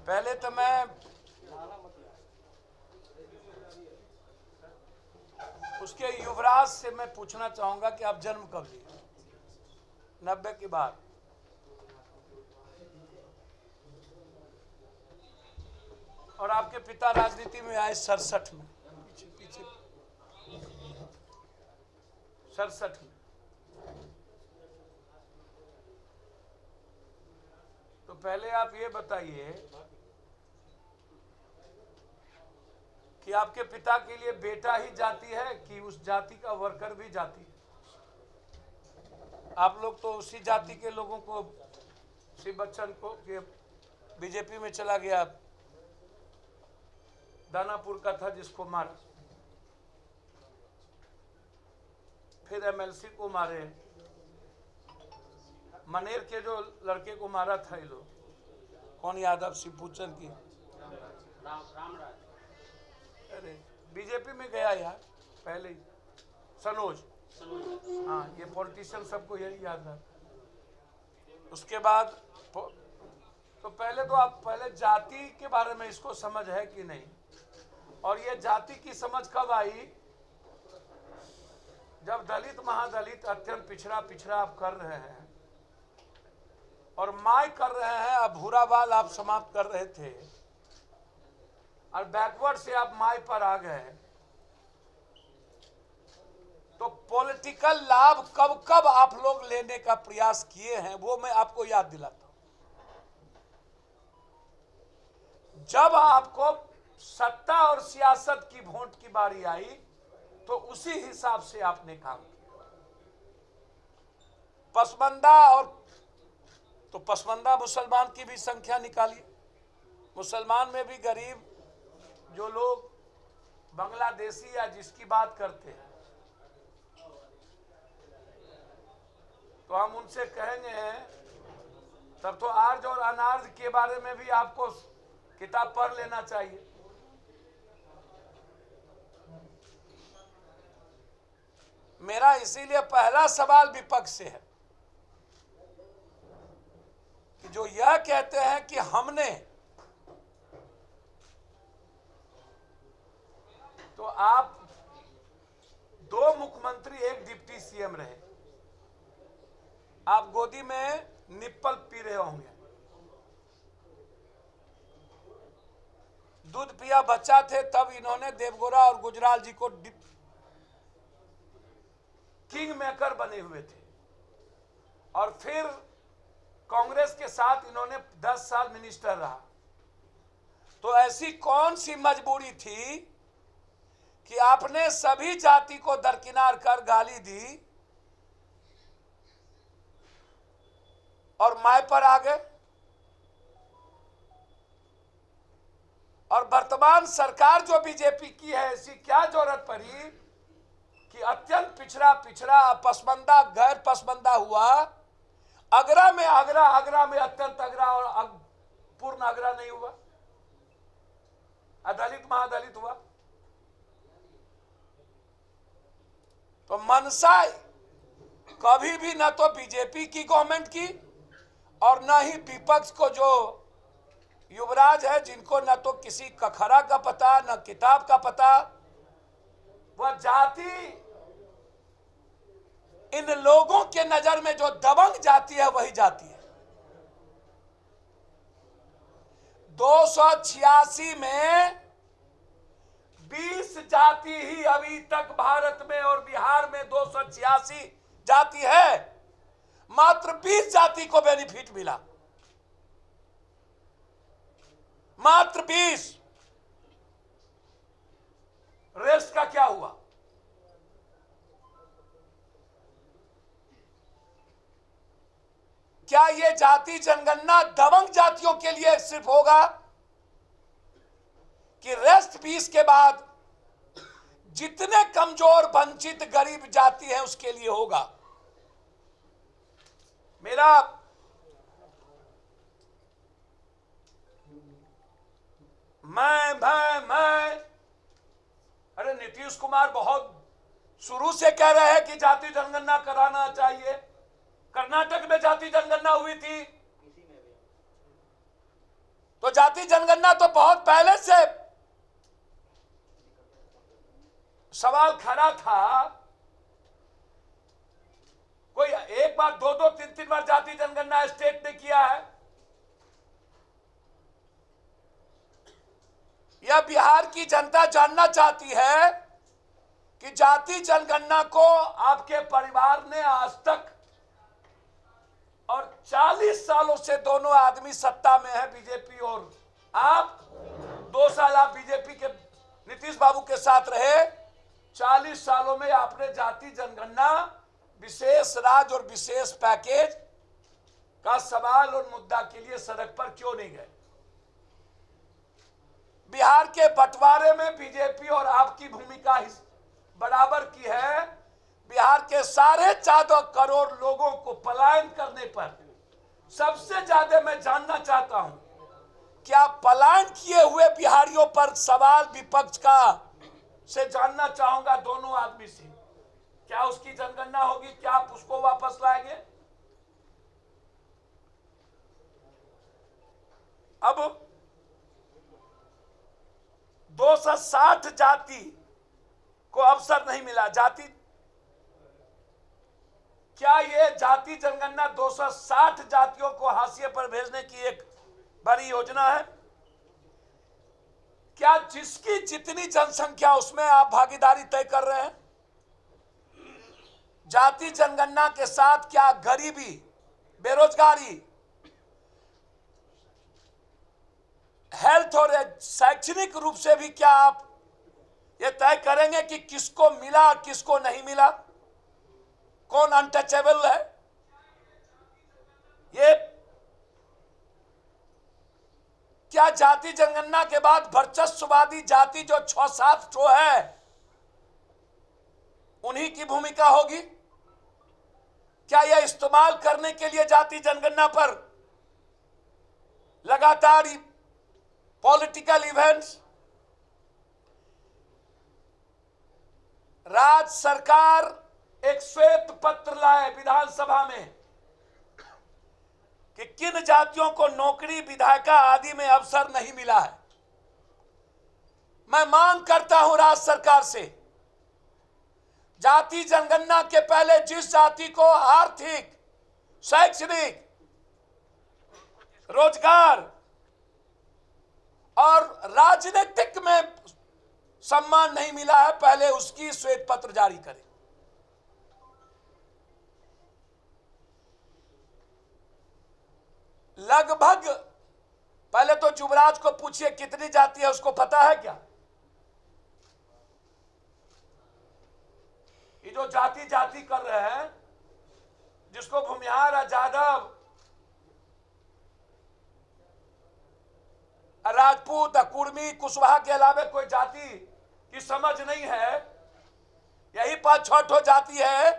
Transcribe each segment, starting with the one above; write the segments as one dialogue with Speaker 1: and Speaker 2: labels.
Speaker 1: पहले तो मैं उसके युवराज से मैं पूछना चाहूंगा कि आप जन्म कब लिए? 90 के बाद। और आपके पिता राजनीति में आए 67 में, पीछे 67 में। तो पहले आप ये बताइए कि आपके पिता के लिए बेटा ही जाति है कि उस जाति का वर्कर भी जाति है? आप लोग तो उसी जाति के लोगों को, शिव बच्चन को बीजेपी में चला गया, दानापुर का था जिसको मारा, फिर एमएलसी को मारे, मनेर के जो लड़के को मारा था ये लोग, कौन यादव, शिवपूचन की, अरे बीजेपी में गया यार पहले ही, सनोज, हाँ ये पॉलिटिशियन सबको यही याद है। उसके बाद तो पहले तो आप पहले जाति के बारे में इसको समझ है कि नहीं? और ये जाति की समझ कब आई? जब दलित महादलित अत्यंत पिछड़ा आप कर रहे हैं और माय कर रहे हैं, अब भूराबाल आप समाप्त कर रहे थे और बैकवर्ड से आप माय पर आ गए, तो पॉलिटिकल लाभ कब कब आप लोग लेने का प्रयास किए हैं वो मैं आपको याद दिलाता हूं। जब आपको सत्ता और सियासत की वोट की बारी आई तो उसी हिसाब से आपने काम किया। पसमंदा और तो पसमंदा मुसलमान की भी संख्या निकालिए, मुसलमान में भी गरीब जो लोग बांग्लादेशी या जिसकी बात करते हैं, तो हम उनसे कहेंगे तब तो आर्ज और अनार्ज के बारे में भी आपको किताब पढ़ लेना चाहिए। मेरा इसीलिए पहला सवाल विपक्ष से है कि जो यह कहते हैं कि हमने, तो आप 2 मुख्यमंत्री 1 डिप्टी सीएम रहे, आप गोदी में निप्पल पी रहे होंगे, दूध पिया बच्चा थे तब इन्होंने देवगौड़ा और गुजराल जी को किंग मेकर बने हुए थे, और फिर कांग्रेस के साथ इन्होंने 10 साल मिनिस्टर रहा। तो ऐसी कौन सी मजबूरी थी कि आपने सभी जाति को दरकिनार कर गाली दी और माय पर आ गए? और वर्तमान सरकार जो बीजेपी की है, ऐसी क्या जरूरत पड़ी कि अत्यंत पिछड़ा पसमंदा गैर पसमंदा हुआ? अगरा में अत्यंत अगरा और पूर्ण अगरा नहीं हुआ, अदलित महादलित हुआ। तो मनसा कभी भी न तो बीजेपी की गवर्नमेंट की और न ही विपक्ष को जो युवराज है, जिनको न तो किसी कखरा का पता न किताब का पता, वह जाति इन लोगों के नजर में जो दबंग जाति है वही जाति है। 286 में 20 जाति ही अभी तक भारत में और बिहार में 286 जाति है, मात्र 20 जाति को बेनिफिट मिला, मात्र 20। रेस्ट का क्या हुआ? क्या यह जाति जनगणना दबंग जातियों के लिए सिर्फ होगा कि रेस्ट 20 के बाद जितने कमजोर वंचित गरीब जाति है उसके लिए होगा? मैं अरे नीतीश कुमार बहुत शुरू से कह रहे हैं कि जाति जनगणना कराना चाहिए। कर्नाटक में जाति जनगणना हुई थी, तो जाति जनगणना तो बहुत पहले से सवाल खड़ा था। कोई एक बार, दो दो, तीन तीन बार जाति जनगणना स्टेट ने किया है। यह बिहार की जनता जानना चाहती है कि जाति जनगणना को आपके परिवार ने आज तक, और 40 सालों से दोनों आदमी सत्ता में है, बीजेपी और आप, 2 साल आप बीजेपी के नीतीश बाबू के साथ रहे। 40 सालों में आपने जाति जनगणना, विशेष राज्य और विशेष पैकेज का सवाल और मुद्दा के लिए सड़क पर क्यों नहीं गए? बिहार के बंटवारे में बीजेपी और आपकी भूमिका बराबर की है। बिहार के 14.5 करोड़ लोगों को पलायन करने पर सबसे ज्यादा मैं जानना चाहता हूं, क्या पलायन किए हुए बिहारियों पर सवाल विपक्ष का से जानना चाहूंगा दोनों आदमी से, क्या उसकी जनगणना होगी? क्या आप उसको वापस लाएंगे? अब 260 जाति को अवसर नहीं मिला। क्या ये जाति जनगणना 260 जातियों को हाशिए पर भेजने की एक बड़ी योजना है? क्या जिसकी जितनी जनसंख्या उसमें आप भागीदारी तय कर रहे हैं? जाति जनगणना के साथ क्या गरीबी, बेरोजगारी, हेल्थ और शैक्षणिक रूप से भी क्या आप ये तय करेंगे कि किसको मिला किसको नहीं मिला, कौन अनटचेबल है? ये क्या जाति जनगणना के बाद वर्चस्ववादी जाति जो 6-7 ठो है उन्हीं की भूमिका होगी? क्या यह इस्तेमाल करने के लिए जाति जनगणना पर लगातार पॉलिटिकल इवेंट्स? राज्य सरकार एक श्वेत पत्र लाए विधानसभा में कि किन जातियों को नौकरी, विधायिका आदि में अवसर नहीं मिला है। मैं मांग करता हूं राज्य सरकार से, जाति जनगणना के पहले जिस जाति को आर्थिक, शैक्षणिक, रोजगार और राजनीतिक में सम्मान नहीं मिला है, पहले उसकी श्वेत पत्र जारी करें। लगभग, पहले तो युवराज को पूछिए कितनी जाति है, उसको पता है क्या? ये जो जाति जाति कर रहे हैं, जिसको भूमिहार, जादव, राजपूत, कुर्मी, कुशवाहा के अलावा कोई जाति की समझ नहीं है। यही 5-6 ठो जाति है।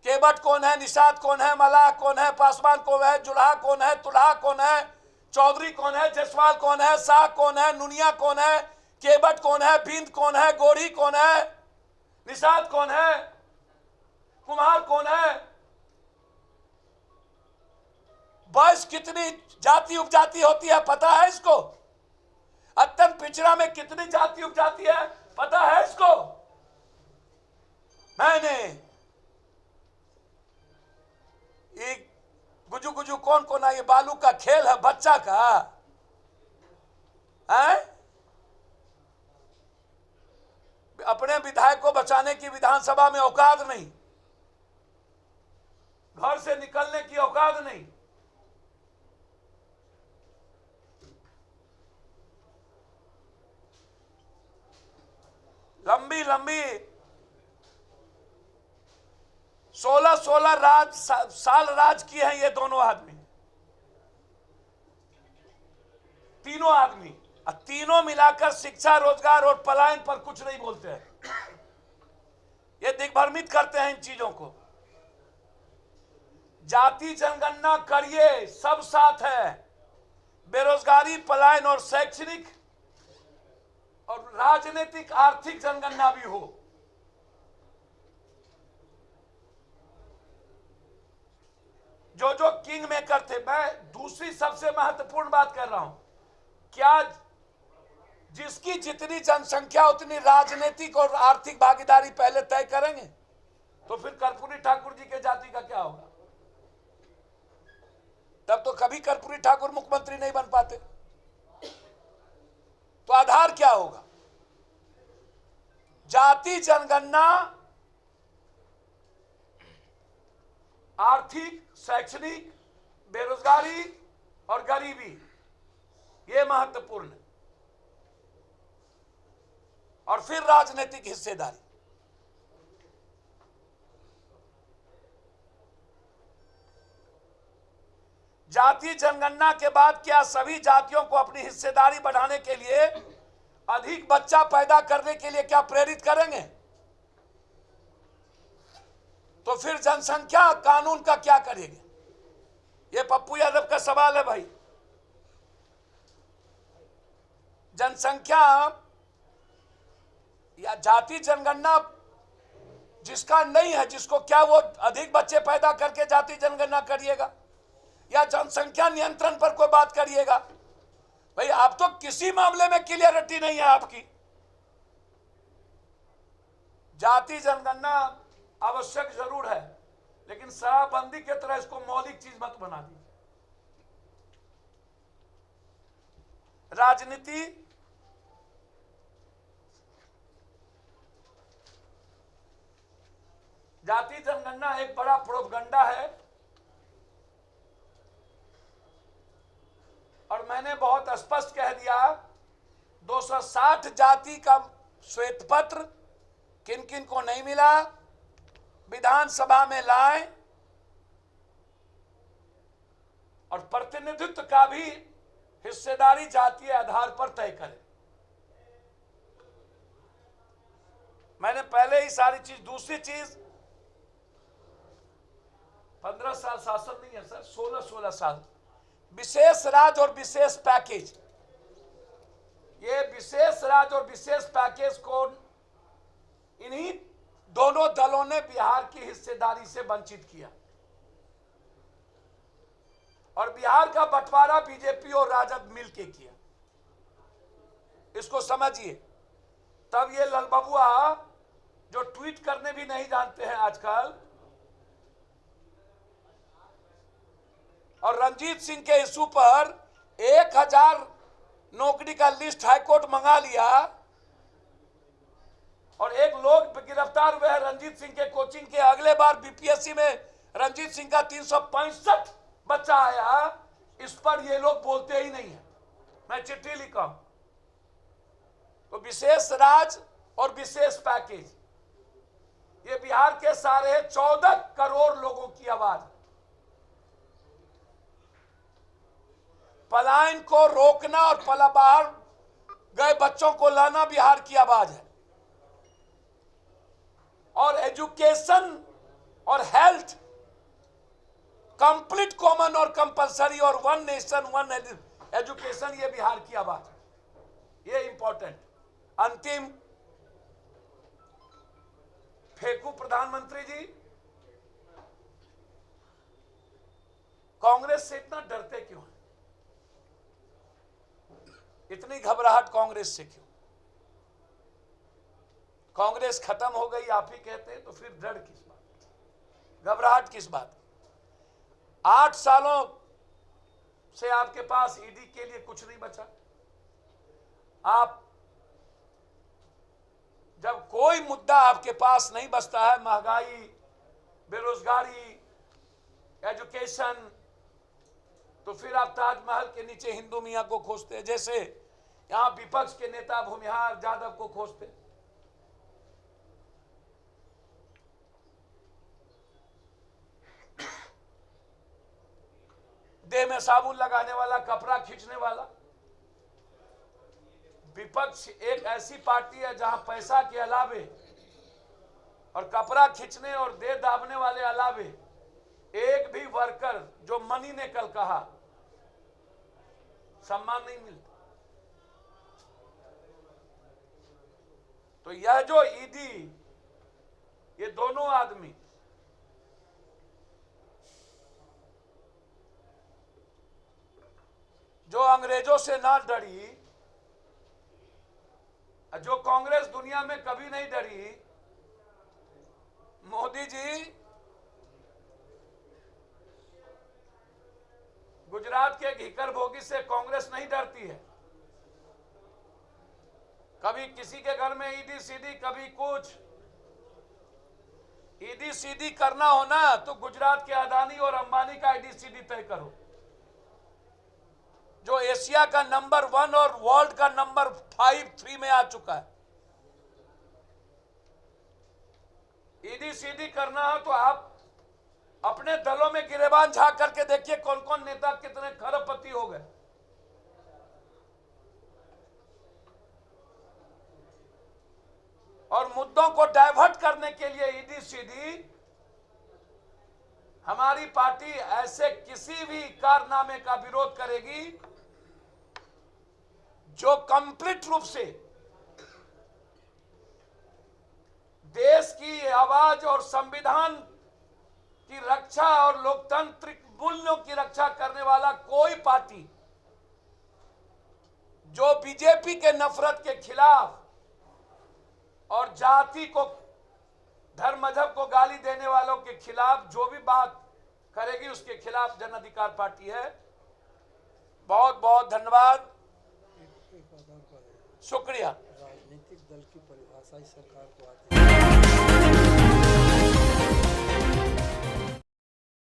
Speaker 1: केवट कौन है, निषाद कौन है, मलाह कौन है, पासवान कौन है, जुल्हा कौन है, तुल्हा कौन है, चौधरी कौन है, जसवाल कौन है, शाह कौन है, नुनिया कौन है, केवट कौन है, बिंद कौन है, गोरी कौन है, निषाद कौन है, कुम्हार कौन है, बस कितनी जाति उपजाति होती है पता है इसको? अत्यंत पिछड़ा में कितनी जाति उपजाति है पता है इसको? मैंने एक गुजू गुजू कौन कौन है, ये बालू का खेल है बच्चा का है? अपने विधायक को बचाने की विधानसभा में औकात नहीं, घर से निकलने की औकात नहीं। लंबी लंबी 16 साल राज किए हैं ये दोनों आदमी, तीनों आदमी, और तीनों मिलाकर शिक्षा, रोजगार और पलायन पर कुछ नहीं बोलते हैं। ये दिग्भ्रमित करते हैं इन चीजों को। जाति जनगणना करिए, सब साथ है। बेरोजगारी, पलायन और शैक्षणिक और राजनीतिक, आर्थिक जनगणना भी हो। जो जो किंग मेकर थे बात है, मैं दूसरी सबसे महत्वपूर्ण बात कर रहा हूं। क्या जिसकी जितनी जनसंख्या उतनी राजनीतिक और आर्थिक भागीदारी पहले तय करेंगे, तो फिर कर्पूरी ठाकुर जी के जाति का क्या होगा? तब तो कभी कर्पूरी ठाकुर मुख्यमंत्री नहीं बन पाते। तो आधार क्या होगा? जाति जनगणना आर्थिक, शैक्षणिक, बेरोजगारी और गरीबी, ये महत्वपूर्ण है। और फिर राजनीतिक हिस्सेदारी। जाति जनगणना के बाद क्या सभी जातियों को अपनी हिस्सेदारी बढ़ाने के लिए, अधिक बच्चा पैदा करने के लिए क्या प्रेरित करेंगे? तो फिर जनसंख्या कानून का क्या करेंगे? ये पप्पू यादव का सवाल है भाई। जनसंख्या या जाति जनगणना जिसका नहीं है, जिसको क्या वो अधिक बच्चे पैदा करके जाति जनगणना करिएगा या जनसंख्या नियंत्रण पर कोई बात करिएगा? भाई आप तो किसी मामले में क्लियरिटी नहीं है आपकी। जाति जनगणना आवश्यक जरूर है, लेकिन शराबबंदी के तरह इसको मौलिक चीज मत बना दीजिए। राजनीति जाति जनगणना एक बड़ा प्रोपगंडा है, और मैंने बहुत स्पष्ट कह दिया 260 जाति का श्वेत पत्र किन किन को नहीं मिला, विधानसभा में लाएं और प्रतिनिधित्व का भी हिस्सेदारी जातीय आधार पर तय करें। मैंने पहले ही सारी चीज। दूसरी चीज, 15 साल शासन नहीं है सर, 16 साल विशेष राज्य और विशेष पैकेज। ये विशेष राज्य और विशेष पैकेज को इन्हीं दोनों दलों ने बिहार की हिस्सेदारी से वंचित किया, और बिहार का बंटवारा बीजेपी और राजद मिलके किया। इसको समझिए। तब ये ललबबुआ जो ट्वीट करने भी नहीं जानते हैं आजकल, और रंजीत सिंह के इशू पर 1000 नौकरी का लिस्ट हाईकोर्ट मंगा लिया, और एक लोग गिरफ्तार हुए हैं रंजीत सिंह के कोचिंग के। अगले बार बीपीएससी में रंजीत सिंह का 365 बच्चा आया, इस पर ये लोग बोलते ही नहीं है। मैं चिट्ठी लिखा। तो विशेष राज्य और विशेष पैकेज, ये बिहार के सारे 14 करोड़ लोगों की आवाज। पलायन को रोकना और बाहर गए बच्चों को लाना बिहार की आवाज है। और एजुकेशन और हेल्थ कंप्लीट कॉमन और कंपलसरी, और वन नेशन वन एजुकेशन, ये बिहार की आवाज है। ये इंपॉर्टेंट। अंतिम, फेंकू प्रधानमंत्री जी, कांग्रेस से इतना डरते क्यों हैं? इतनी घबराहट कांग्रेस से क्यों? कांग्रेस खत्म हो गई आप ही कहते हैं, तो फिर डर किस बात, घबराहट किस बात? 8 सालों से आपके पास ईडी के लिए कुछ नहीं बचा। आप जब कोई मुद्दा आपके पास नहीं बचता है, महंगाई, बेरोजगारी, एजुकेशन, तो फिर आप ताजमहल के नीचे हिंदू मियां को खोजते हैं, जैसे यहां विपक्ष के नेता भूमिहार यादव को खोजते हैं। देह में साबुन लगाने वाला, कपड़ा खींचने वाला। विपक्ष एक ऐसी पार्टी है जहां पैसा के अलावे और कपड़ा खींचने और देह दाबने वाले अलावे एक भी वर्कर, जो मनी ने कल कहा, सम्मान नहीं मिलता। तो यह जो ईडी, ये दोनों आदमी अंग्रेजों से ना डरी, जो कांग्रेस दुनिया में कभी नहीं डरी, मोदी जी गुजरात के घीकर भोगी से कांग्रेस नहीं डरती है। कभी किसी के घर में ईडी सीडी, कभी कुछ। ईडी सीडी करना हो ना तो गुजरात के अदानी और अंबानी का ईडी सीडी तय करो, जो एशिया का नंबर 1 और वर्ल्ड का नंबर 5-3 में आ चुका है। ईडी सीडी करना हो तो आप अपने दलों में गिरेबान झांक करके देखिए कौन कौन नेता कितने खरबपति हो गए। और मुद्दों को डाइवर्ट करने के लिए ईडी सीडी, हमारी पार्टी ऐसे किसी भी कारनामे का विरोध करेगी जो कंप्लीट रूप से देश की आवाज और संविधान की रक्षा और लोकतांत्रिक मूल्यों की रक्षा करने वाला कोई पार्टी जो बीजेपी के नफरत के खिलाफ और जाति को, धर्म मजहब को गाली देने वालों के खिलाफ जो भी बात करेगी उसके खिलाफ जन अधिकार पार्टी है। बहुत बहुत धन्यवाद, शुक्रिया।
Speaker 2: राजनीतिक दल की परिभाषा ही सरकार को आती है।